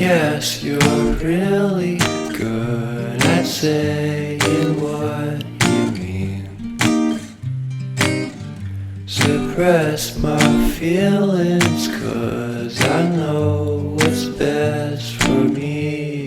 Yes, you're really good at saying what you mean. Suppress my feelings, 'cause I know what's best for me.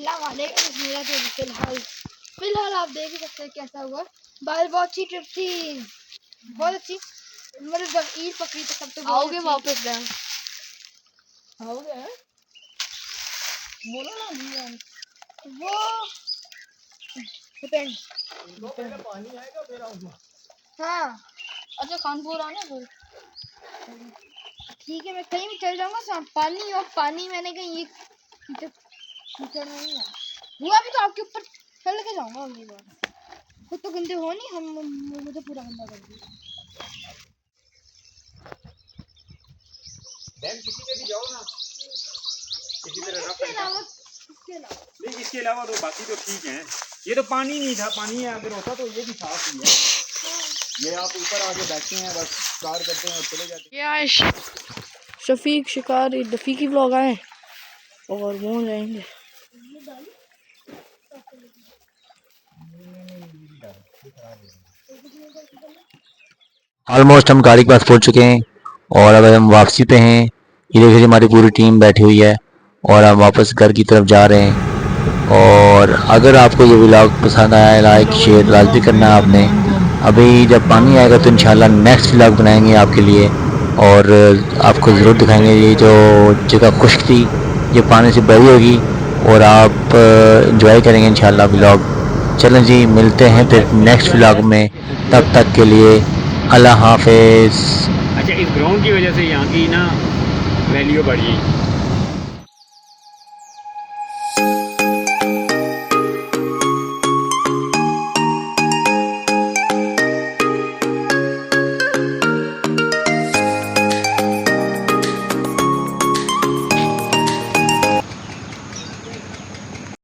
अल्लाह वाले मेरा तो फिलहाल आप देख ही सकते हैं कैसा हुआ। बाहर बहुत अच्छी ट्रिप थी, बहुत अच्छी। मतलब जब ईद पकड़ी तो सब तो आओगे वापस डैम? आओगे? बोलो ना वो डिपेंड। पानी आएगा फिर आऊंगा। हाँ अच्छा कानपुर आना फिर ठीक है, मैं कहीं भी चल जाऊंगा। पानी और पानी मैंने कहीं ये कीचड़ में नहीं है हुआ भी तो आपके ऊपर चल के जाऊंगा अगली बार। खुद तो गंदे हो नहीं, हम मुझे पूरा गंदा कर दिया। डैम किसी पे भी जाओ ना, किसी तरह रफ इसके अलावा नहीं, इसके अलावा तो बाकी तो ठीक है। ये तो पानी नहीं था, पानी अगर होता तो ये भी साफ ही है। ये आप ऊपर आके बैठते हैं, बस शिकार करते हैं और चले जाते हैं। ये शफीक शिकार रफीकी व्लॉग आए और वो जाएंगे। ऑलमोस्ट हम गाड़ी के पास पहुंच चुके हैं और अब हम वापसी पे हैं। ये देखिए हमारी पूरी टीम बैठी हुई है और हम वापस घर की तरफ जा रहे हैं। और अगर आपको ये व्लॉग पसंद आया, लाइक शेयर लाजमी करना आपने। अभी जब पानी आएगा तो इंशाल्लाह नेक्स्ट व्लॉग बनाएंगे आपके लिए और आपको ज़रूर दिखाएंगे। ये जो जगह खुश्क थी ये पानी से भरी होगी और आप एंजॉय करेंगे इंशाल्लाह व्लॉग। चलें जी, मिलते हैं फिर नेक्स्ट व्लॉग में। तब तक के लिए अल्लाह हाफिज़। अच्छा, इस ग्राउंड की वजह से यहाँ की ना वैल्यू बढ़ी।